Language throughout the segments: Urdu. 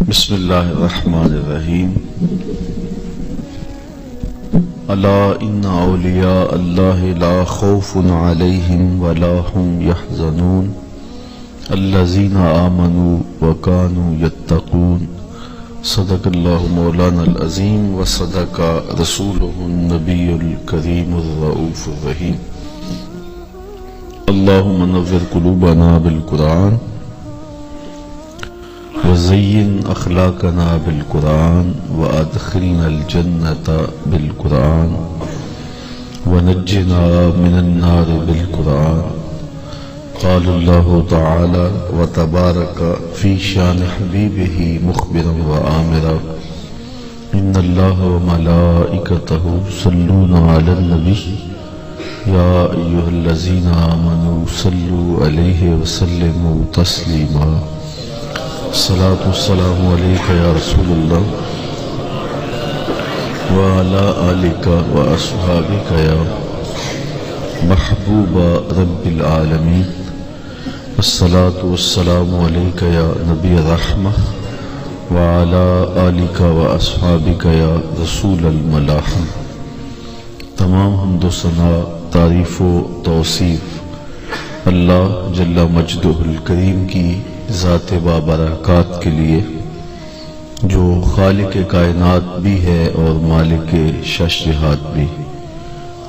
بسم اللہ الرحمن الرحیم الا ان اولیاء اللہ لا خوف علیہم ولا هم يحزنون الذین آمنوا وكانوا يتقون صدق اللہ مولانا العظیم وصدق رسولہ النبی الکریم الرؤوف الرحیم اللہم نور قلوبنا بالقرآن وزین اخلاقنا بالقرآن وادخلنا الجنة بالقرآن ونجنا من النار بالقرآن قال اللہ تعالی وتبارک فی شان حبیبہ مخبرا وآمرا ان اللہ وملائکتہ یصلون علی النبی یا ایہا الذین آمنوا صلوا علیہ وسلموا تسلیما الصلاة والسلام علیکہ یا رسول اللہ وعلی آلک واصحابک یا محبوب رب العالمین الصلاة والسلام علیکہ یا نبی الرحمہ وعلی آلک واصحابک یا رسول الملاحم۔ تمام حمد و ثنا، تعریف و توصیف اللہ جل مجدہ الکریم کی ذات بابرکات کے لیے، جو خالق کائنات بھی ہے اور مالک شش جہات بھی۔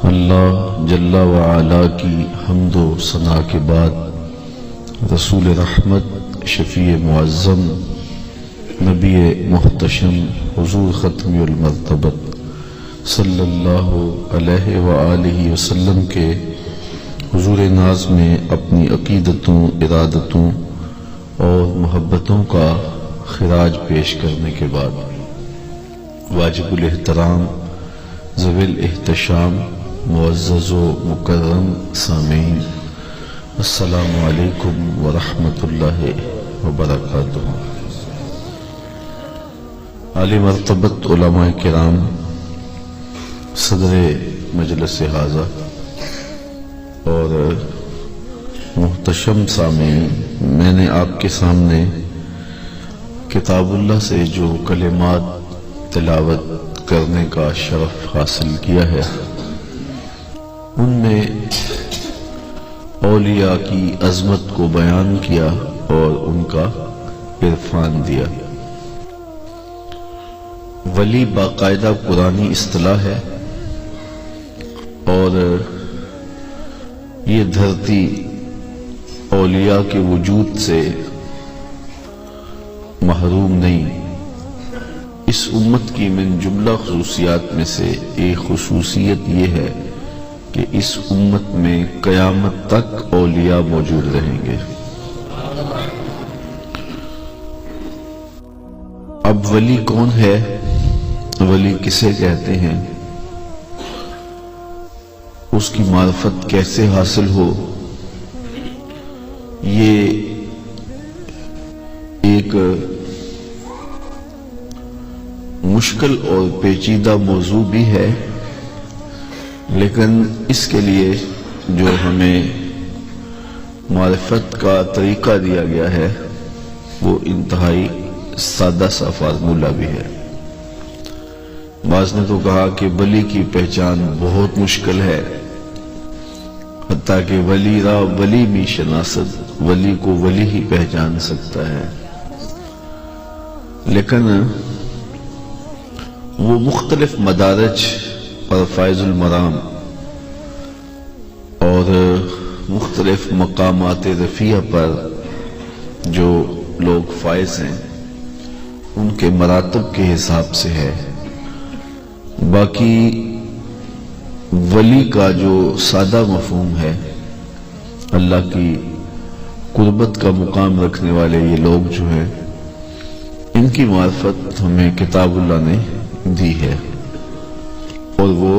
اللہ جل وعلا کی حمد و ثنا کے بعد رسول رحمت، شفیع معظم، نبی محتشم، حضور ختم المرتبت صلی اللہ علیہ وآلہ وسلم کے حضور ناز میں اپنی عقیدتوں، ارادتوں اور محبتوں کا خراج پیش کرنے کے بعد، واجب الاحترام، ذوی الاحتشام، معزز و مکرم سامعین، السلام علیکم ورحمۃ اللہ وبرکاتہ۔ عالی مرتبت علماء کرام، صدر مجلس حاضر اور محتشم سامعین، میں نے آپ کے سامنے کتاب اللہ سے جو کلمات تلاوت کرنے کا شرف حاصل کیا ہے، ان میں اولیاء کی عظمت کو بیان کیا اور ان کا عرفان دیا۔ ولی باقاعدہ قرآنی اصطلاح ہے اور یہ دھرتی اولیاء کے وجود سے محروم نہیں۔ اس امت کی من جملہ خصوصیات میں سے ایک خصوصیت یہ ہے کہ اس امت میں قیامت تک اولیاء موجود رہیں گے۔ اب ولی کون ہے، ولی کسے کہتے ہیں، اس کی معرفت کیسے حاصل ہو، یہ ایک مشکل اور پیچیدہ موضوع بھی ہے، لیکن اس کے لیے جو ہمیں معرفت کا طریقہ دیا گیا ہے وہ انتہائی سادہ سا فارمولہ بھی ہے۔ بعض نے تو کہا کہ ولی کی پہچان بہت مشکل ہے، حتیٰ کہ ولی را ولی می شناسد، ولی کو ولی ہی پہچان سکتا ہے، لیکن وہ مختلف مدارج اور فائز المرام اور مختلف مقامات رفیع پر جو لوگ فائز ہیں ان کے مراتب کے حساب سے ہے۔ باقی ولی کا جو سادہ مفہوم ہے، اللہ کی قربت کا مقام رکھنے والے یہ لوگ جو ہیں، ان کی معرفت ہمیں کتاب اللہ نے دی ہے، اور وہ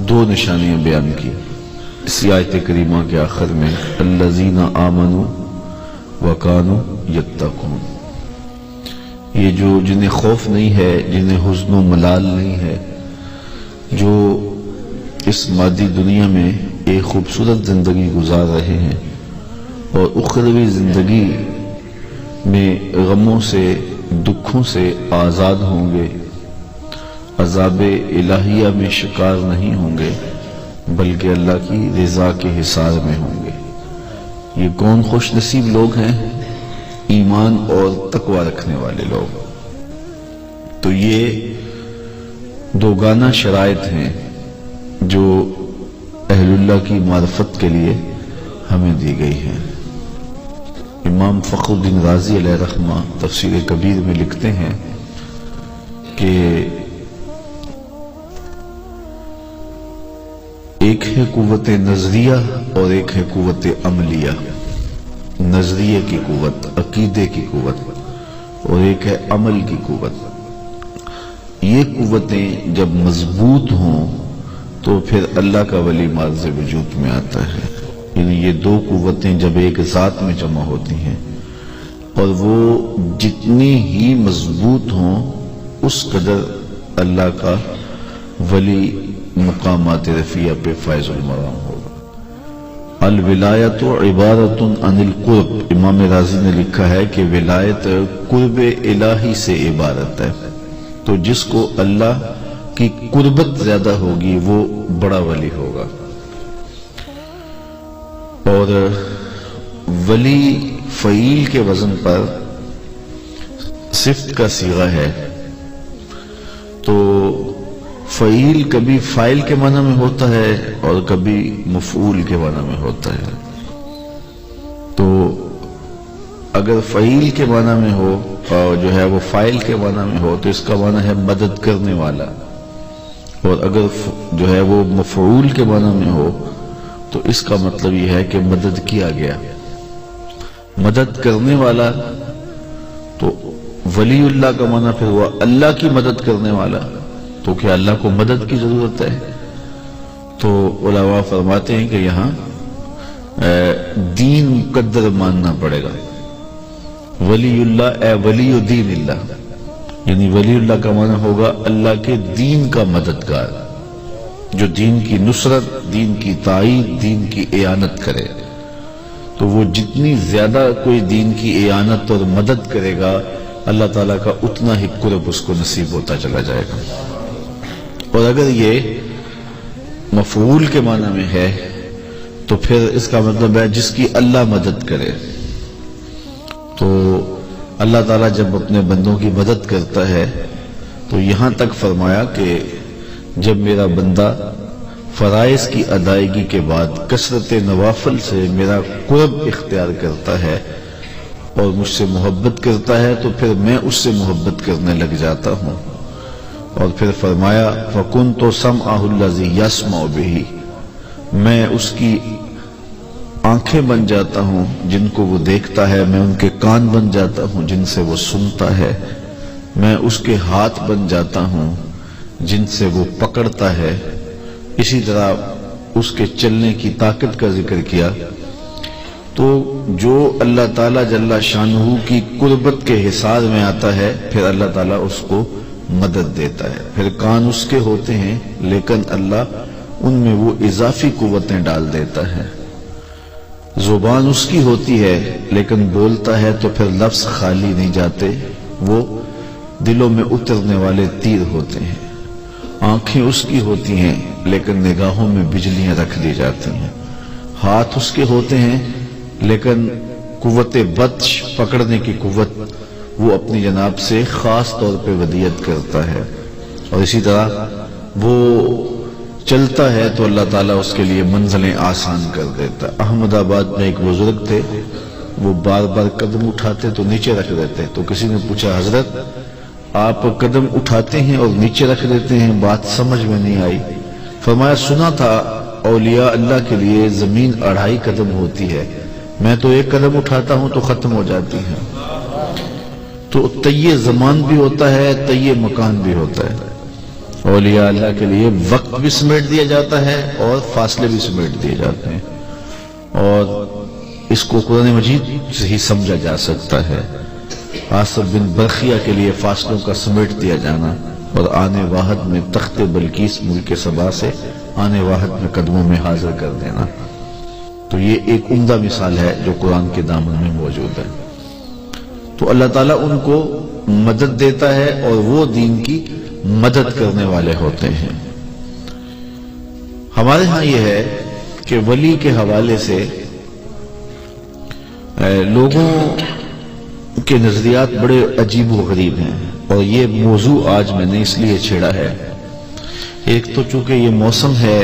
دو نشانیاں بیان کی اسی آیت کریمہ کے آخر میں، الذین آمنوا وکانوا یتقون۔ یہ جو جنہیں خوف نہیں ہے، جنہیں حزن و ملال نہیں ہے، جو اس مادی دنیا میں ایک خوبصورت زندگی گزار رہے ہیں اور اخروی زندگی میں غموں سے دکھوں سے آزاد ہوں گے، عذاب الہیہ میں شکار نہیں ہوں گے، بلکہ اللہ کی رضا کے حصار میں ہوں گے۔ یہ کون خوش نصیب لوگ ہیں؟ ایمان اور تقوی رکھنے والے لوگ۔ تو یہ دوگانہ شرائط ہیں جو اہل اللہ کی معرفت کے لیے ہمیں دی گئی ہیں۔ امام فخر الدین رازی علیہ رحمہ تفسیر کبیر میں لکھتے ہیں کہ ایک ہے قوت نظریہ اور ایک ہے قوت عملیہ۔ نظریے کی قوت، عقیدے کی قوت، اور ایک ہے عمل کی قوت۔ یہ قوتیں جب مضبوط ہوں تو پھر اللہ کا ولی معرض وجود میں آتا ہے۔ یعنی یہ دو قوتیں جب ایک ذات میں جمع ہوتی ہیں اور وہ جتنی ہی مضبوط ہوں اس قدر اللہ کا ولی مقامات رفیع پہ فائز المرام ہوگا۔ الولایت عبارت عن القرب، امام رازی نے لکھا ہے کہ ولایت قرب الہی سے عبارت ہے۔ تو جس کو اللہ کی قربت زیادہ ہوگی وہ بڑا ولی ہوگا۔ اور ولی فعیل کے وزن پر صفت کا صیغہ ہے، تو فعیل کبھی فاعل کے معنی میں ہوتا ہے اور کبھی مفعول کے معنی میں ہوتا ہے۔ تو اگر فعیل کے معنی میں ہو اور جو ہے وہ فاعل کے معنی میں ہو تو اس کا معنی ہے مدد کرنے والا، اور اگر جو ہے وہ مفعول کے معنی میں ہو تو اس کا مطلب یہ ہے کہ مدد کیا گیا۔ مدد کرنے والا، تو ولی اللہ کا معنی پھر ہوا اللہ کی مدد کرنے والا، تو کیا اللہ کو مدد کی ضرورت ہے؟ تو علماء فرماتے ہیں کہ یہاں دین مقدر ماننا پڑے گا۔ ولی اللہ اے ولی دین اللہ، یعنی ولی اللہ کا معنی ہوگا اللہ کے دین کا مددگار، جو دین کی نصرت، دین کی تائید، دین کی اعانت کرے۔ تو وہ جتنی زیادہ کوئی دین کی اعانت اور مدد کرے گا اللہ تعالیٰ کا اتنا ہی قرب اس کو نصیب ہوتا چلا جائے گا۔ اور اگر یہ مفعول کے معنی میں ہے تو پھر اس کا مطلب ہے جس کی اللہ مدد کرے۔ تو اللہ تعالیٰ جب اپنے بندوں کی مدد کرتا ہے تو یہاں تک فرمایا کہ جب میرا بندہ فرائض کی ادائیگی کے بعد کثرت نوافل سے میرا قرب اختیار کرتا ہے اور مجھ سے محبت کرتا ہے تو پھر میں اس سے محبت کرنے لگ جاتا ہوں۔ اور پھر فرمایا فَكُنْتُ سَمْعَهُ الَّذِي يَسْمَعُ بِهِ، میں اس کی آنکھیں بن جاتا ہوں جن کو وہ دیکھتا ہے، میں ان کے کان بن جاتا ہوں جن سے وہ سنتا ہے، میں اس کے ہاتھ بن جاتا ہوں جن سے وہ پکڑتا ہے۔ اسی طرح اس کے چلنے کی طاقت کا ذکر کیا۔ تو جو اللہ تعالیٰ جل شانہ کی قربت کے حصار میں آتا ہے پھر اللہ تعالیٰ اس کو مدد دیتا ہے۔ پھر کان اس کے ہوتے ہیں لیکن اللہ ان میں وہ اضافی قوتیں ڈال دیتا ہے۔ زبان اس کی ہوتی ہے لیکن بولتا ہے تو پھر لفظ خالی نہیں جاتے، وہ دلوں میں اترنے والے تیر ہوتے ہیں۔ آنکھیں اس کی ہوتی ہیں لیکن نگاہوں میں بجلیاں رکھ دی جاتی ہیں۔ ہاتھ اس کے ہوتے ہیں لیکن قوت بطش، پکڑنے کی قوت، وہ اپنی جناب سے خاص طور پہ ودیعت کرتا ہے۔ اور اسی طرح وہ چلتا ہے تو اللہ تعالیٰ اس کے لیے منزلیں آسان کر دیتا ہے۔ احمد آباد میں ایک بزرگ تھے، وہ بار بار قدم اٹھاتے تو نیچے رکھ دیتے، تو کسی نے پوچھا حضرت آپ قدم اٹھاتے ہیں اور نیچے رکھ دیتے ہیں، بات سمجھ میں نہیں آئی۔ فرمایا سنا تھا اولیاء اللہ کے لیے زمین 2.5 قدم ہوتی ہے، میں تو 1 قدم اٹھاتا ہوں تو ختم ہو جاتی ہے۔ تو طی زمان بھی ہوتا ہے، طی مکان بھی ہوتا ہے۔ اولیاء اللہ کے لیے وقت بھی سمیٹ دیا جاتا ہے اور فاصلے بھی سمیٹ دیے جاتے ہیں، اور اس کو قرآن مجید سے ہی سمجھا جا سکتا ہے۔ آصف بن برخیہ کے لیے فاصلوں کا سمیٹ دیا جانا اور آنے واحد میں تخت بلقیس ملک سبا سے آنے واحد میں قدموں میں حاضر کر دینا، تو یہ ایک عمدہ مثال ہے جو قرآن کے دامن میں موجود ہے۔ تو اللہ تعالیٰ ان کو مدد دیتا ہے اور وہ دین کی مدد کرنے والے ہوتے ہیں۔ ہمارے ہاں یہ ہے کہ ولی کے حوالے سے لوگوں کے نظریات بڑے عجیب و غریب ہیں، اور یہ موضوع آج میں نے اس لیے چھیڑا ہے۔ ایک تو چونکہ یہ موسم ہے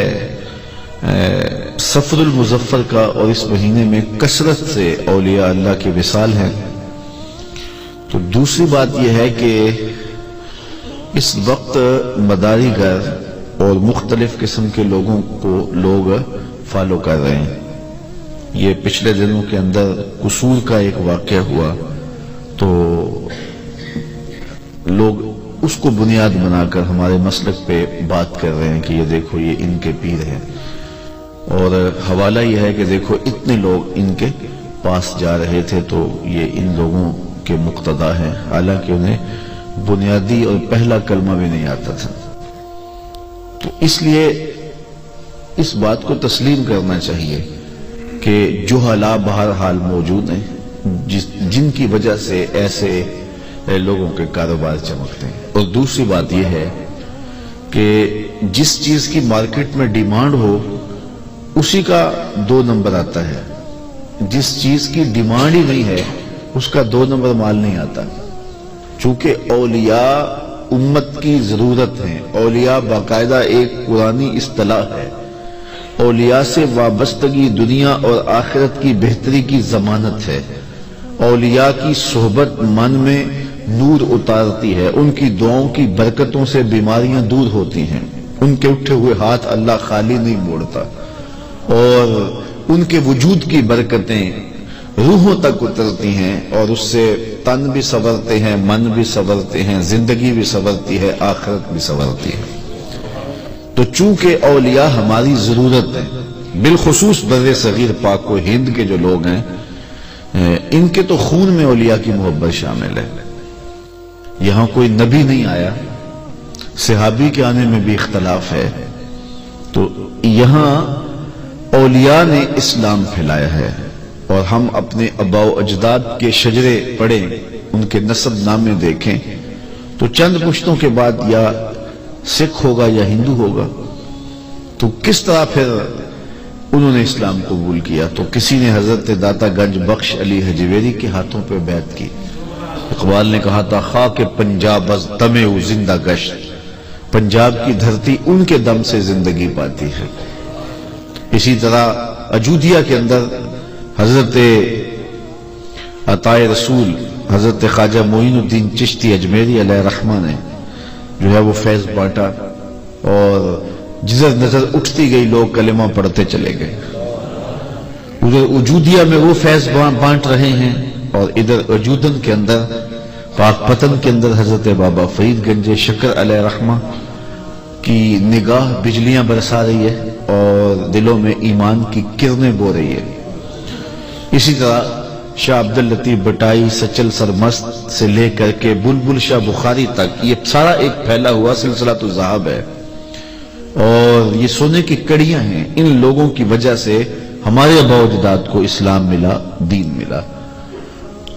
سفر المظفر کا، اور اس مہینے میں کثرت سے اولیاء اللہ کے وصال ہیں، تو دوسری بات یہ ہے کہ اس وقت مداری گر اور مختلف قسم کے لوگوں کو لوگ فالو کر رہے ہیں۔ یہ پچھلے دنوں کے اندر قصور کا ایک واقعہ ہوا، تو لوگ اس کو بنیاد بنا کر ہمارے مسلک پہ بات کر رہے ہیں کہ یہ دیکھو یہ ان کے پیر ہیں، اور حوالہ یہ ہے کہ دیکھو اتنے لوگ ان کے پاس جا رہے تھے تو یہ ان لوگوں کے مقتدا ہیں، حالانکہ انہیں بنیادی اور پہلا کلمہ بھی نہیں آتا تھا۔ تو اس لیے اس بات کو تسلیم کرنا چاہیے کہ جہلا بہرحال موجود ہیں، جن کی وجہ سے ایسے لوگوں کے کاروبار چمکتے ہیں۔ اور دوسری بات یہ ہے کہ جس چیز کی مارکیٹ میں ڈیمانڈ ہو اسی کا 2 نمبر آتا ہے، جس چیز کی ڈیمانڈ ہی نہیں ہے اس کا 2 نمبر مال نہیں آتا۔ چونکہ اولیاء امت کی ضرورت ہیں، اولیاء باقاعدہ ایک قرآنی اصطلاح ہے، اولیاء سے وابستگی دنیا اور آخرت کی بہتری کی ضمانت ہے۔ اولیاء کی صحبت من میں نور اتارتی ہے، ان کی دعاؤں کی برکتوں سے بیماریاں دور ہوتی ہیں، ان کے اٹھے ہوئے ہاتھ اللہ خالی نہیں موڑتا، اور ان کے وجود کی برکتیں روحوں تک اترتی ہیں، اور اس سے تن بھی سنورتے ہیں، من بھی سنورتے ہیں، زندگی بھی سنورتی ہے، آخرت بھی سنورتی ہے۔ تو چونکہ اولیاء ہماری ضرورت ہے، بالخصوص بر صغیر پاک و ہند کے جو لوگ ہیں ان کے تو خون میں اولیاء کی محبت شامل ہے۔ یہاں کوئی نبی نہیں آیا، صحابی کے آنے میں بھی اختلاف ہے، تو یہاں اولیاء نے اسلام پھیلایا ہے، اور ہم اپنے آباء و اجداد کے شجرے پڑھیں، ان کے نسب نامے دیکھیں، تو چند پشتوں کے بعد یا سکھ ہوگا یا ہندو ہوگا۔ تو کس طرح پھر انہوں نے اسلام قبول کیا؟ تو کسی نے حضرت داتا گنج بخش علی حجویری کے ہاتھوں پہ بیعت کی۔ اقبال نے کہا تھا خاک پنجاب از دم او زندہ گشت، پنجاب کی دھرتی ان کے دم سے زندگی پاتی ہے۔ اسی طرح اجودھیا کے اندر حضرت عطائے رسول حضرت خواجہ معین الدین چشتی اجمیری علیہ رحمہ نے جو ہے وہ فیض بانٹا، اور جدھر نظر اٹھتی گئی لوگ کلمہ پڑھتے چلے گئے۔ ادھر وجودیہ میں وہ فیض بانٹ رہے ہیں، اور ادھر وجودن کے اندر پاک پتن کے اندر حضرت بابا فرید گنج شکر علیہ رحمہ کی نگاہ بجلیاں برسا رہی ہے، اور دلوں میں ایمان کی کرنیں بو رہی ہے۔ اسی طرح شاہ عبداللطیف بٹائی سچل سرمست سے لے کر کے بلبل شاہ بخاری تک یہ سارا ایک پھیلا ہوا سلسلہ تو ذہب ہے، اور یہ سونے کی کڑیاں ہیں۔ ان لوگوں کی وجہ سے ہمارے آباء و اجداد کو اسلام ملا، دین ملا۔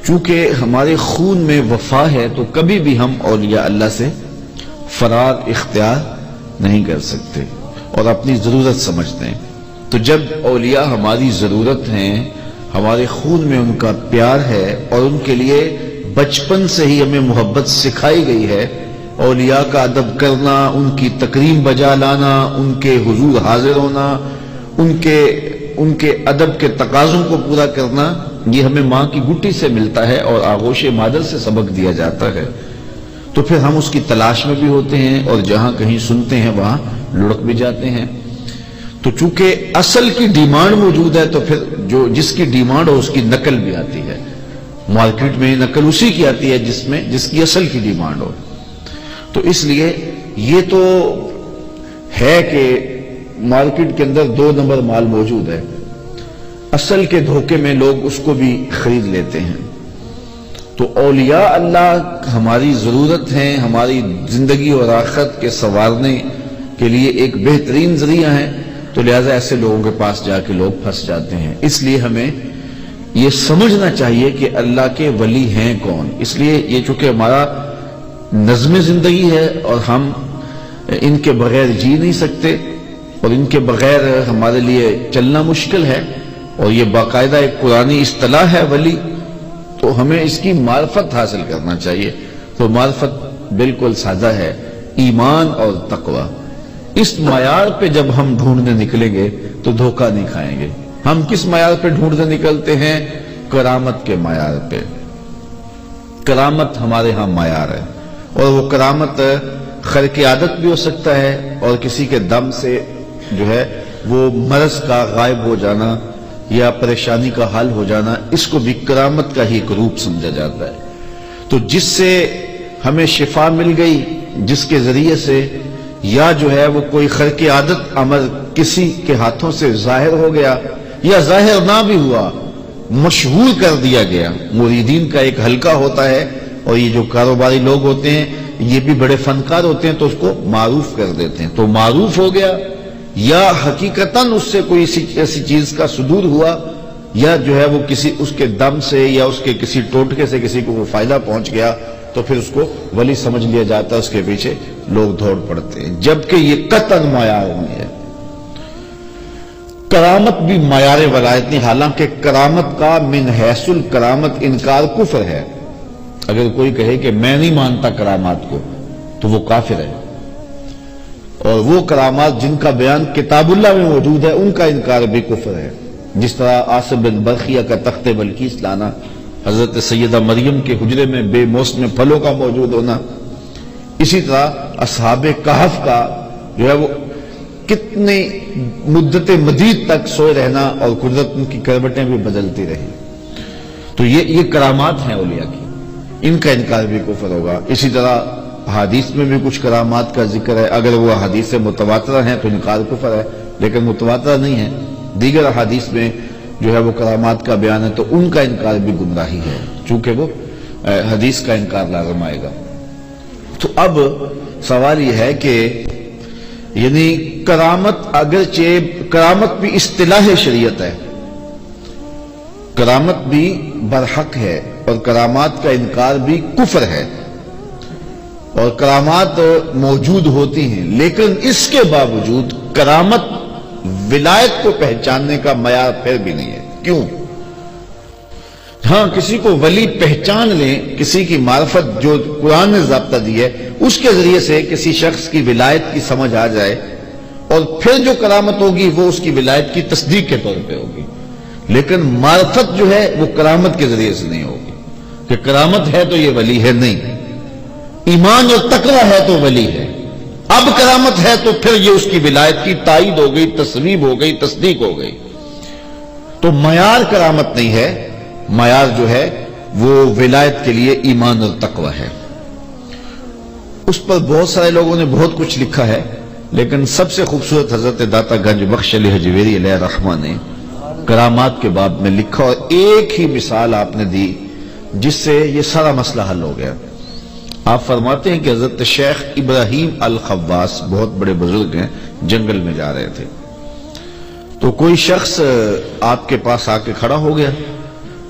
چونکہ ہمارے خون میں وفا ہے تو کبھی بھی ہم اولیاء اللہ سے فرار اختیار نہیں کر سکتے، اور اپنی ضرورت سمجھتے ہیں۔ تو جب اولیاء ہماری ضرورت ہیں، ہمارے خون میں ان کا پیار ہے، اور ان کے لیے بچپن سے ہی ہمیں محبت سکھائی گئی ہے، اولیاء کا ادب کرنا، ان کی تکریم بجا لانا، ان کے حضور حاضر ہونا، ان کے ادب کے تقاضوں کو پورا کرنا، یہ ہمیں ماں کی گٹی سے ملتا ہے، اور آغوش مادر سے سبق دیا جاتا ہے۔ تو پھر ہم اس کی تلاش میں بھی ہوتے ہیں، اور جہاں کہیں سنتے ہیں وہاں لڑک بھی جاتے ہیں۔ تو چونکہ اصل کی ڈیمانڈ موجود ہے، تو پھر جس کی ڈیمانڈ ہو اس کی نقل بھی آتی ہے۔ مارکیٹ میں نقل اسی کی آتی ہے جس کی اصل کی ڈیمانڈ ہو۔ تو اس لیے یہ تو ہے کہ مارکیٹ کے اندر 2 نمبر مال موجود ہے، اصل کے دھوکے میں لوگ اس کو بھی خرید لیتے ہیں۔ تو اولیاء اللہ ہماری ضرورت ہیں، ہماری زندگی اور آخرت کے سنوارنے کے لیے ایک بہترین ذریعہ ہے، تو لہٰذا ایسے لوگوں کے پاس جا کے لوگ پھنس جاتے ہیں۔ اس لیے ہمیں یہ سمجھنا چاہیے کہ اللہ کے ولی ہیں کون. اس لیے یہ چونکہ ہمارا نظم زندگی ہے اور ہم ان کے بغیر جی نہیں سکتے اور ان کے بغیر ہمارے لیے چلنا مشکل ہے، اور یہ باقاعدہ ایک قرآنی اصطلاح ہے ولی، تو ہمیں اس کی معرفت حاصل کرنا چاہیے. تو معرفت بالکل سادہ ہے، ایمان اور تقوی. اس معیار پہ جب ہم ڈھونڈنے نکلیں گے تو دھوکہ نہیں کھائیں گے. ہم کس معیار پہ ڈھونڈنے نکلتے ہیں؟ کرامت کے معیار پہ. کرامت ہمارے ہاں معیار ہے، اور وہ کرامت خرق عادت بھی ہو سکتا ہے، اور کسی کے دم سے جو ہے وہ مرض کا غائب ہو جانا یا پریشانی کا حل ہو جانا، اس کو بھی کرامت کا ہی ایک روپ سمجھا جاتا ہے. تو جس سے ہمیں شفا مل گئی، جس کے ذریعے سے یا جو ہے وہ کوئی خرق عادت عمل کسی کے ہاتھوں سے ظاہر ہو گیا یا ظاہر نہ بھی ہوا، مشہور کر دیا گیا. مریدین کا ایک حلقہ ہوتا ہے، اور یہ جو کاروباری لوگ ہوتے ہیں یہ بھی بڑے فنکار ہوتے ہیں، تو اس کو معروف کر دیتے ہیں. تو معروف ہو گیا، یا حقیقتاً اس سے کوئی ایسی چیز کا صدور ہوا، یا جو ہے وہ کسی اس کے دم سے یا اس کے کسی ٹوٹکے سے کسی کو وہ فائدہ پہنچ گیا، تو پھر اس کو ولی سمجھ لیا جاتا ہے، اس کے پیچھے لوگ دوڑ پڑتے ہیں. جبکہ یہ قطعاً معیار نہیں ہے. کرامت بھی معیار ولایت نہیں، حالانکہ کرامت کا من حیث الکرامت انکار کفر ہے. اگر کوئی کہے کہ میں نہیں مانتا کرامات کو تو وہ کافر ہے، اور وہ کرامات جن کا بیان کتاب اللہ میں موجود ہے ان کا انکار بھی کفر ہے. جس طرح عاصم بن برخیہ کا تخت بلقیس لانا، حضرت سیدہ مریم کے حجرے میں بے موسم پھلوں کا موجود ہونا، اسی طرح اصحاب کہف کا جو ہے وہ کتنی مدت مدید تک سوئے رہنا اور قدرت ان کی کروٹیں بھی بدلتی رہی. تو یہ کرامات ہیں اولیاء کی، ان کا انکار بھی کفر ہوگا. اسی طرح حدیث میں بھی کچھ کرامات کا ذکر ہے، اگر وہ حدیث متواترہ ہیں تو انکار کفر ہے، لیکن متواترہ نہیں ہے. دیگر حدیث میں جو ہے وہ کرامات کا بیان ہے تو ان کا انکار بھی گمراہی ہے، چونکہ وہ حدیث کا انکار لازم آئے گا. تو اب سوال یہ ہے کہ یعنی کرامت، اگرچہ کرامت بھی اصطلاح شریعت ہے، کرامت بھی برحق ہے، اور کرامات کا انکار بھی کفر ہے، اور کرامات موجود ہوتی ہیں، لیکن اس کے باوجود کرامت ولایت کو پہچاننے کا معیار پھر بھی نہیں ہے. کیوں؟ ہاں کسی کو ولی پہچان لیں، کسی کی معرفت جو قرآن نے ضابطہ دی ہے اس کے ذریعے سے کسی شخص کی ولایت کی سمجھ آ جائے، اور پھر جو کرامت ہوگی وہ اس کی ولایت کی تصدیق کے طور پہ ہوگی. لیکن معرفت جو ہے وہ کرامت کے ذریعے سے نہیں ہوگی کہ کرامت ہے تو یہ ولی ہے، نہیں. ایمان اور تقوی ہے تو ولی ہے. اب کرامت ہے تو پھر یہ اس کی ولایت کی تائید ہو گئی، تصویب ہو گئی، تصدیق ہو گئی. تو معیار کرامت نہیں ہے، معیار جو ہے وہ ولایت کے لیے ایمان اور تقوی ہے. اس پر بہت سارے لوگوں نے بہت کچھ لکھا ہے، لیکن سب سے خوبصورت حضرت داتا گنج بخش علی حجویری علیہ الرحمہ نے کرامات کے باب میں لکھا، اور ایک ہی مثال آپ نے دی جس سے یہ سارا مسئلہ حل ہو گیا. آپ فرماتے ہیں کہ حضرت شیخ ابراہیم الخواص بہت بڑے بزرگ ہیں، جنگل میں جا رہے تھے، تو کوئی شخص آپ کے پاس آ کے کھڑا ہو گیا.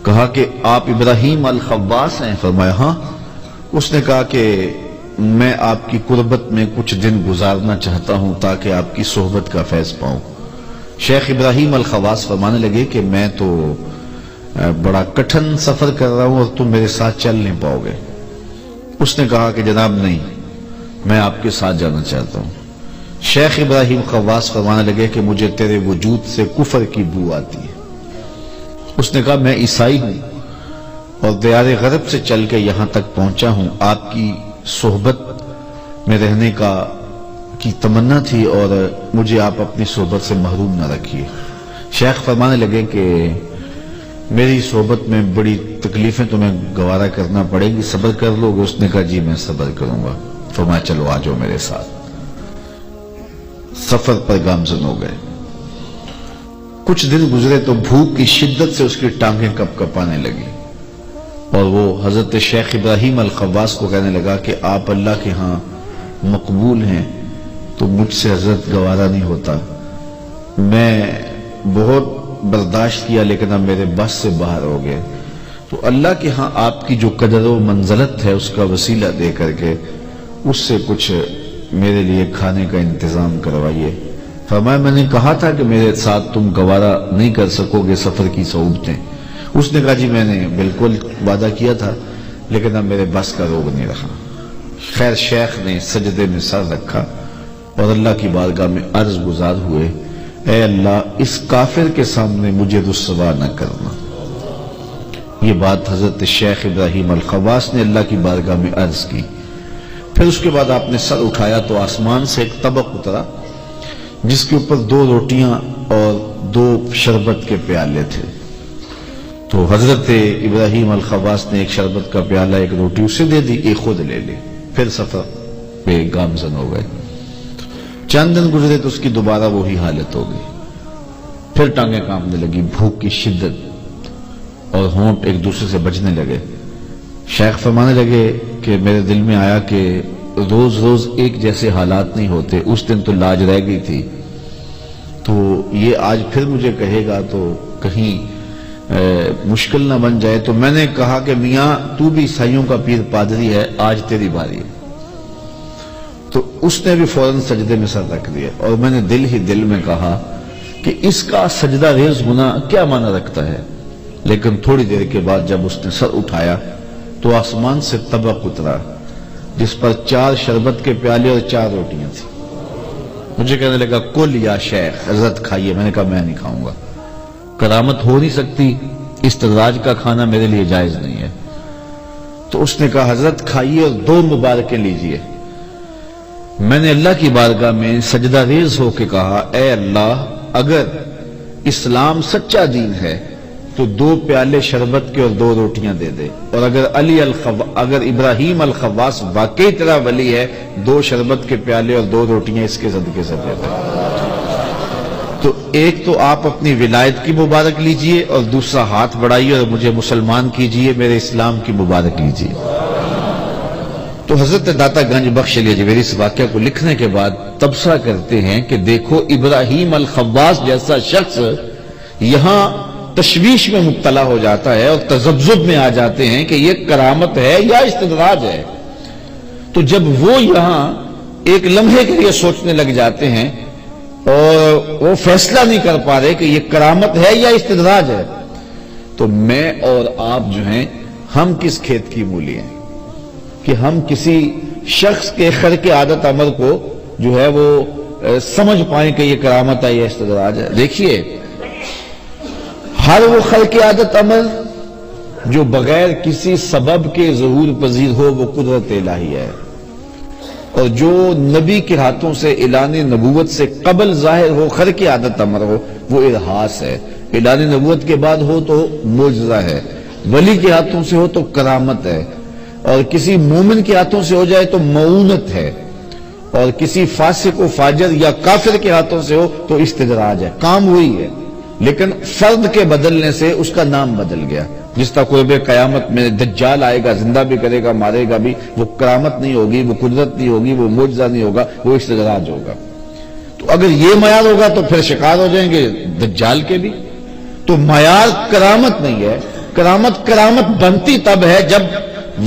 کہا کہ آپ ابراہیم الخواص ہیں؟ فرمایا ہاں. اس نے کہا کہ میں آپ کی قربت میں کچھ دن گزارنا چاہتا ہوں تاکہ آپ کی صحبت کا فیض پاؤں. شیخ ابراہیم الخواص فرمانے لگے کہ میں تو بڑا کٹھن سفر کر رہا ہوں اور تم میرے ساتھ چل نہیں پاؤ گے. اس نے کہا کہ جناب نہیں، میں آپ کے ساتھ جانا چاہتا ہوں. شیخ ابراہیم خواص فرمانے لگے کہ مجھے تیرے وجود سے کفر کی بو آتی ہے. اس نے کہا میں عیسائی ہوں اور دیار غرب سے چل کے یہاں تک پہنچا ہوں، آپ کی صحبت میں رہنے کی تمنا تھی اور مجھے آپ اپنی صحبت سے محروم نہ رکھیے. شیخ فرمانے لگے کہ میری صحبت میں بڑی تکلیفیں تمہیں گوارا کرنا پڑے گی، صبر کر لو گے؟ اس نے کہا جی میں صبر کروں گا. فرمایا چلو آ جاؤ میرے ساتھ. سفر پر گامزن ہو گئے. کچھ دن گزرے تو بھوک کی شدت سے اس کی ٹانگیں کپ کپانے لگی، اور وہ حضرت شیخ ابراہیم الخواص کو کہنے لگا کہ آپ اللہ کے ہاں مقبول ہیں تو مجھ سے حضرت گوارا نہیں ہوتا، میں بہت برداشت کیا لیکن اب میرے بس سے باہر ہو گئے، تو اللہ کے ہاں آپ کی جو قدر و منزلت ہے اس کا وسیلہ دے کر کے اس سے کچھ میرے لیے کھانے کا انتظام کروائیے۔ فرمایا میں نے کہا تھا کہ میرے ساتھ تم گوارا نہیں کر سکو گے سفر کی صعوبتیں۔ اس نے کہا جی میں نے بالکل وعدہ کیا تھا لیکن اب میرے بس کا روگ نہیں رہا۔ خیر شیخ نے سجدے میں سر رکھا اور اللہ کی بارگاہ میں عرض گزار ہوئے، اے اللہ اس کافر کے سامنے مجھے رسوا نہ کرنا۔ یہ بات حضرت شیخ ابراہیم الخواص نے اللہ کی بارگاہ میں عرض کی۔ پھر اس کے بعد آپ نے سر اٹھایا تو آسمان سے ایک طبق اترا جس کے اوپر 2 روٹیاں اور 2 شربت کے پیالے تھے۔ تو حضرت ابراہیم الخواص نے ایک شربت کا پیالہ ایک روٹی اسے دے دی، ایک خود لے لی، پھر سفر پہ گامزن ہو گئے۔ چند دن گزرے تو اس کی دوبارہ وہی حالت ہو گئی، پھر ٹانگیں کانپنے لگی، بھوک کی شدت اور ہونٹ ایک دوسرے سے بجنے لگے۔ شیخ فرمانے لگے کہ میرے دل میں آیا کہ روز روز ایک جیسے حالات نہیں ہوتے، اس دن تو لاج رہ گئی تھی، تو یہ آج پھر مجھے کہے گا تو کہیں مشکل نہ بن جائے۔ تو میں نے کہا کہ میاں تو بھی عیسائیوں کا پیر پادری ہے، آج تیری باری ہے۔ تو اس نے بھی فوراً سجدے میں سر رکھ دیا اور میں نے دل ہی دل میں کہا کہ اس کا سجدہ ریز ہونا کیا معنی رکھتا ہے، لیکن تھوڑی دیر کے بعد جب اس نے سر اٹھایا تو آسمان سے طبق اترا جس پر 4 شربت کے پیالے اور 4 روٹیاں تھیں۔ مجھے کہنے لگا کل یا شیخ، حضرت کھائیے۔ میں نے کہا میں نہیں کھاؤں گا، کرامت ہو نہیں سکتی، استدراج کا کھانا میرے لیے جائز نہیں ہے۔ تو اس نے کہا حضرت کھائیے اور 2 مبارکیں لیجئے۔ میں نے اللہ کی بارگاہ میں سجدہ ریز ہو کے کہا، اے اللہ اگر اسلام سچا دین ہے تو 2 پیالے شربت کے اور 2 روٹیاں دے دے، اور اگر ابراہیم الخواص واقعی تیرا ولی ہے 2 شربت کے پیالے اور 2 روٹیاں اس کے صدقے سے دے دے۔ تو ایک تو آپ اپنی ولایت کی مبارک لیجئے اور دوسرا ہاتھ بڑھائیے اور مجھے مسلمان کیجئے، میرے اسلام کی مبارک لیجئے۔ تو حضرت داتا گنج بخش علی اجمیری اس واقعہ کو لکھنے کے بعد تبصرہ کرتے ہیں کہ دیکھو ابراہیم الخواص جیسا شخص یہاں تشویش میں مبتلا ہو جاتا ہے اور تذبذب میں آ جاتے ہیں کہ یہ کرامت ہے یا استدراج ہے۔ تو جب وہ یہاں ایک لمحے کے لیے سوچنے لگ جاتے ہیں اور وہ فیصلہ نہیں کر پا رہے کہ یہ کرامت ہے یا استدراج ہے، تو میں اور آپ جو ہیں ہم کس کھیت کی مولی ہیں کہ ہم کسی شخص کے خرق عادت عمل کو جو ہے وہ سمجھ پائیں کہ یہ کرامت ہے یا استدراج ہے۔ دیکھیے ہر وہ خلق عادت عمل جو بغیر کسی سبب کے ظہور پذیر ہو وہ قدرت الہی ہے، اور جو نبی کے ہاتھوں سے اعلان نبوت سے قبل ظاہر ہو خرق عادت عمل ہو وہ ارہاس ہے، اعلان نبوت کے بعد ہو تو معجزہ ہے، ولی کے ہاتھوں سے ہو تو کرامت ہے، اور کسی مومن کے ہاتھوں سے ہو جائے تو معونت ہے، اور کسی فاسق و فاجر یا کافر کے ہاتھوں سے ہو تو استدراج ہے۔ کام وہی ہے لیکن فرد کے بدلنے سے اس کا نام بدل گیا۔ جس طرح قرب قیامت میں دجال آئے گا، زندہ بھی کرے گا، مارے گا بھی، وہ کرامت نہیں ہوگی، وہ قدرت نہیں ہوگی، وہ معجزہ نہیں ہوگا، وہ استدراج ہوگا۔ تو اگر یہ معیار ہوگا تو پھر شکار ہو جائیں گے دجال کے بھی۔ تو معیار کرامت نہیں ہے، کرامت بنتی تب ہے جب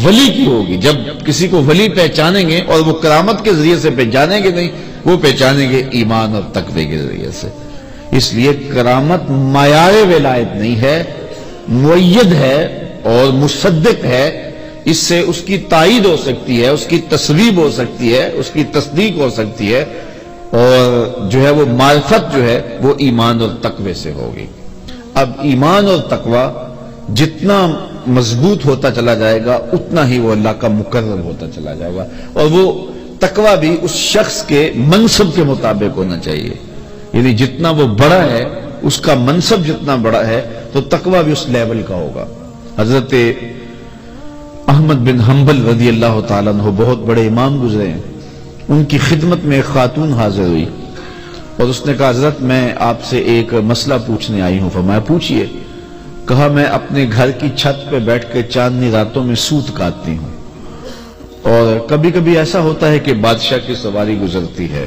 ولی کی ہوگی، جب کسی کو ولی پہچانیں گے، اور وہ کرامت کے ذریعے سے پہچانیں گے نہیں، وہ پہچانیں گے ایمان اور تقوی کے ذریعے سے۔ اس لیے کرامت معیار ولایت نہیں ہے، معید ہے اور مصدق ہے، اس سے اس کی تائید ہو سکتی ہے، اس کی تصویب ہو سکتی ہے، اس کی تصدیق ہو سکتی ہے، اور جو ہے وہ معرفت جو ہے وہ ایمان اور تقوی سے ہوگی۔ اب ایمان اور تقوی جتنا مضبوط ہوتا چلا جائے گا اتنا ہی وہ اللہ کا مقرب ہوتا چلا جائے گا، اور وہ تقوی بھی اس شخص کے منصب کے مطابق ہونا چاہیے، یعنی جتنا وہ بڑا ہے اس کا منصب جتنا بڑا ہے تو تقوی بھی اس لیول کا ہوگا۔ حضرت احمد بن حنبل رضی اللہ تعالیٰ عنہ بہت بڑے امام گزرے ہیں، ان کی خدمت میں ایک خاتون حاضر ہوئی اور اس نے کہا حضرت میں آپ سے ایک مسئلہ پوچھنے آئی ہوں۔ فرمایا پوچھئے۔ کہا میں اپنے گھر کی چھت پہ بیٹھ کے چاندنی راتوں میں سوت کاٹتی ہوں، اور کبھی کبھی ایسا ہوتا ہے کہ بادشاہ کی سواری گزرتی ہے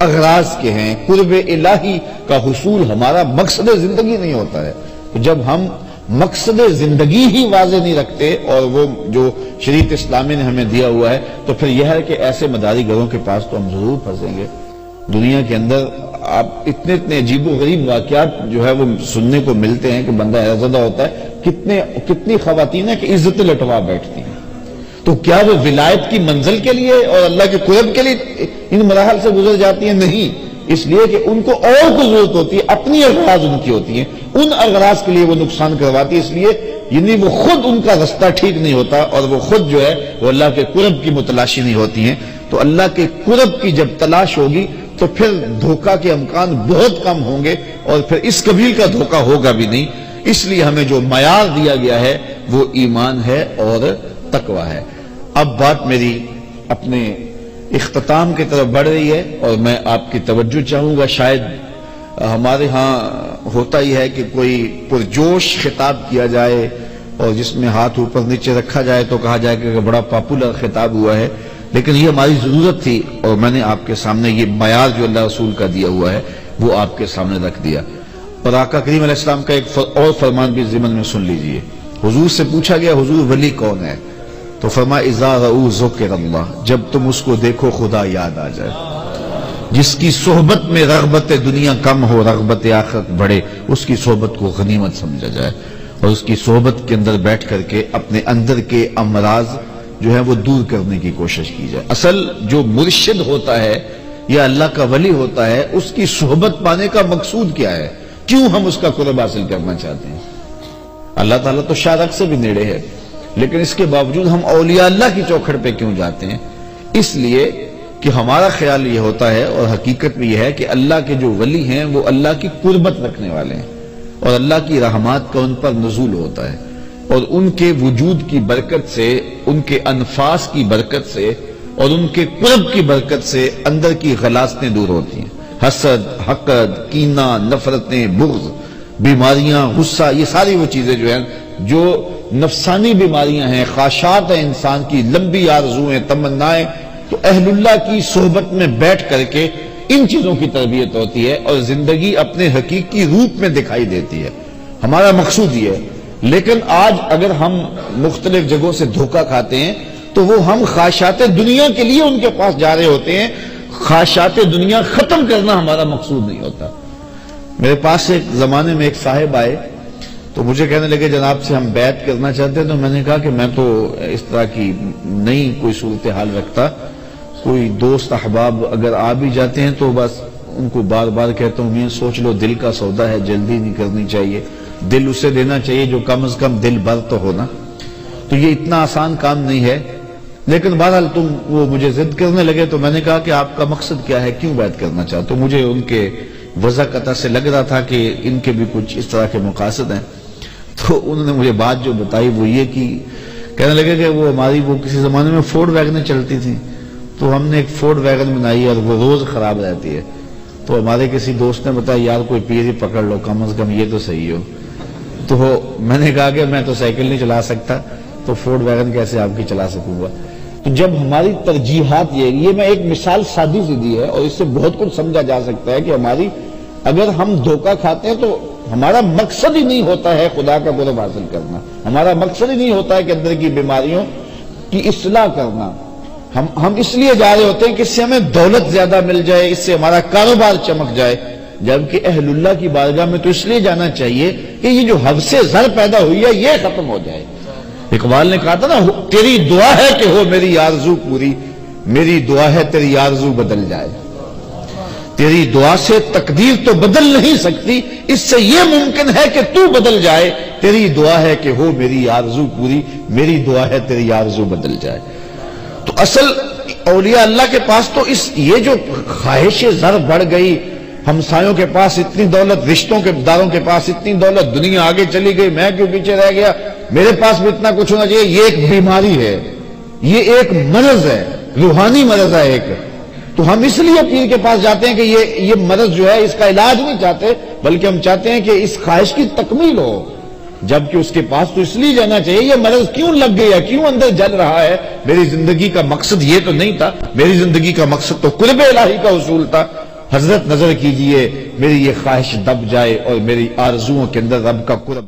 اغراض کے ہیں، قرب الہی کا حصول ہمارا مقصد زندگی نہیں ہوتا ہے. تو جب ہم مقصد زندگی ہی واضح نہیں رکھتے اور وہ جو شریعت اسلامی نے ہمیں دیا ہوا ہے، تو پھر یہ ہے کہ ایسے مداری گھروں کے پاس تو ہم ضرور پھنسیں گے. دنیا کے اندر آپ اتنے عجیب و غریب واقعات جو ہے وہ سننے کو ملتے ہیں کہ بندہ حیرتزدہ ہوتا ہے. کتنی خواتین ہیں کہ عزت لٹوا بیٹھتی ہیں. تو کیا وہ ولایت کی منزل کے لیے اور اللہ کے قرب کے لیے ان مراحل سے گزر جاتی ہیں؟ نہیں، اس لیے کہ ان کو اور کو ضرورت ہوتی ہے، اپنی اغراض ان کی ہوتی ہیں، ان اغراض کے لیے وہ نقصان کرواتی ہے. اس لیے یعنی وہ خود ان کا رستہ ٹھیک نہیں ہوتا اور وہ خود جو ہے وہ اللہ کے قرب کی متلاشی نہیں ہوتی ہیں. تو اللہ کے قرب کی جب تلاش ہوگی تو پھر دھوکہ کے امکان بہت کم ہوں گے اور پھر اس قبیل کا دھوکہ ہوگا بھی نہیں. اس لیے ہمیں جو معیار دیا گیا ہے وہ ایمان ہے اور تقوی ہے. اب بات میری اپنے اختتام کی طرف بڑھ رہی ہے اور میں آپ کی توجہ چاہوں گا. شاید ہمارے ہاں ہوتا ہی ہے کہ کوئی پرجوش خطاب کیا جائے اور جس میں ہاتھ اوپر نیچے رکھا جائے تو کہا جائے کہ بڑا پاپولر خطاب ہوا ہے، لیکن یہ ہماری ضرورت تھی اور میں نے آپ کے سامنے یہ معیار جو اللہ رسول کا دیا ہوا ہے وہ آپ کے سامنے رکھ دیا. اور آقا کریم علیہ السلام کا ایک اور فرمان بھی ضمن میں سن لیجئے. حضور سے پوچھا گیا حضور ولی کون ہے؟ تو فرمایا اذا رؤوا ذکر اللہ، جب تم اس کو دیکھو خدا یاد آ جائے. جس کی صحبت میں رغبت دنیا کم ہو رغبت آخرت بڑھے، اس کی صحبت کو غنیمت سمجھا جائے اور اس کی صحبت کے اندر بیٹھ کر کے اپنے اندر کے امراض جو ہے وہ دور کرنے کی کوشش کی جائے. اصل جو مرشد ہوتا ہے یا اللہ کا ولی ہوتا ہے اس کی صحبت پانے کا مقصود کیا ہے؟ کیوں ہم اس کا قرب حاصل کرنا چاہتے ہیں؟ اللہ تعالیٰ تو شارق سے بھی نیڑے ہے، لیکن اس کے باوجود ہم اولیاء اللہ کی چوکھٹ پہ کیوں جاتے ہیں؟ اس لیے کہ ہمارا خیال یہ ہوتا ہے اور حقیقت بھی یہ ہے کہ اللہ کے جو ولی ہیں وہ اللہ کی قربت رکھنے والے ہیں اور اللہ کی رحمات کا ان پر نزول ہوتا ہے اور ان کے وجود کی برکت سے، ان کے انفاس کی برکت سے اور ان کے قرب کی برکت سے اندر کی غلاظتیں دور ہوتی ہیں. حسد، حقد، کینہ، نفرتیں، بغض، بیماریاں، غصہ، یہ ساری وہ چیزیں جو ہیں جو نفسانی بیماریاں ہیں، خواہشات ہیں انسان کی، لمبی آرزویں، تمنائیں، تو اہل اللہ کی صحبت میں بیٹھ کر کے ان چیزوں کی تربیت ہوتی ہے اور زندگی اپنے حقیقی روپ میں دکھائی دیتی ہے. ہمارا مقصود یہ ہے. لیکن آج اگر ہم مختلف جگہوں سے دھوکہ کھاتے ہیں تو وہ ہم خواہشات دنیا کے لیے ان کے پاس جا رہے ہوتے ہیں. خواہشات دنیا ختم کرنا ہمارا مقصود نہیں ہوتا. میرے پاس ایک زمانے میں ایک صاحب آئے تو مجھے کہنے لگے جناب سے ہم بیعت کرنا چاہتے ہیں. تو میں نے کہا کہ میں تو اس طرح کی نئی کوئی صورتحال رکھتا. کوئی دوست احباب اگر آ بھی جاتے ہیں تو بس ان کو بار بار کہتا ہوں یہ سوچ لو دل کا سودا ہے، جلدی نہیں کرنی چاہیے، دل اسے دینا چاہیے جو کم از کم دل بھر تو ہونا. تو یہ اتنا آسان کام نہیں ہے. لیکن بہرحال تم وہ مجھے ضد کرنے لگے تو میں نے کہا کہ آپ کا مقصد کیا ہے، کیوں بیعت کرنا چاہتے ہو؟ مجھے ان کے وضاحت سے لگ رہا تھا کہ ان کے بھی کچھ اس طرح کے مقاصد ہیں. تو انہوں نے مجھے بات جو بتائی وہ یہ کہ کہنے لگے کہ وہ ہماری وہ کسی زمانے میں فورڈ ویگنیں چلتی تھیں تو ہم نے ایک فورڈ ویگن بنائی اور وہ روز خراب رہتی ہے. تو ہمارے کسی دوست نے بتایا یار کوئی پیر ہی پکڑ لو، کم از کم یہ تو صحیح ہو. تو میں نے کہا کہ میں تو سائیکل نہیں چلا سکتا تو فورڈ ویگن کیسے آپ کی چلا سکوں گا. تو جب ہماری ترجیحات یہ میں ایک مثال سادی سی دی ہے اور اس سے بہت کچھ سمجھا جا سکتا ہے کہ ہماری اگر ہم دھوکہ کھاتے ہیں تو ہمارا مقصد ہی نہیں ہوتا ہے خدا کا قرب حاصل کرنا. ہمارا مقصد ہی نہیں ہوتا ہے کہ اندر کی بیماریوں کی اصلاح کرنا. ہم اس لیے جا رہے ہوتے ہیں کہ اس سے ہمیں دولت زیادہ مل جائے، اس سے ہمارا کاروبار چمک جائے. جبکہ اہل اللہ کی بارگاہ میں تو اس لیے جانا چاہیے کہ یہ جو حب سے زر پیدا ہوئی ہے یہ ختم ہو جائے. اقبال نے کہا تھا نا تیری دعا ہے کہ ہو میری آرزو پوری، میری دعا ہے تیری آرزو بدل جائے. تیری دعا سے تقدیر تو بدل نہیں سکتی، اس سے یہ ممکن ہے کہ تو بدل جائے. تیری دعا ہے کہ ہو میری آرزو پوری، میری دعا ہے تیری آرزو بدل جائے. تو اصل اولیاء اللہ کے پاس تو یہ جو خواہش زر بڑھ گئی، ہمسایوں کے پاس اتنی دولت، رشتوں کے داروں کے پاس اتنی دولت، دنیا آگے چلی گئی، میں کیوں پیچھے رہ گیا، میرے پاس بھی اتنا کچھ ہونا چاہیے، یہ ایک بیماری ہے، یہ ایک مرض ہے، روحانی مرض ہے ایک. تو ہم اس لیے پیر کے پاس جاتے ہیں کہ یہ مرض جو ہے اس کا علاج نہیں چاہتے، بلکہ ہم چاہتے ہیں کہ اس خواہش کی تکمیل ہو. جبکہ اس کے پاس تو اس لیے جانا چاہیے یہ مرض کیوں لگ گیا، کیوں اندر جل رہا ہے. میری زندگی کا مقصد یہ تو نہیں تھا، میری زندگی کا مقصد تو قرب الہی کا حصول تھا. حضرت نظر کیجئے میری یہ خواہش دب جائے اور میری آرزوؤں کے اندر رب کا قرب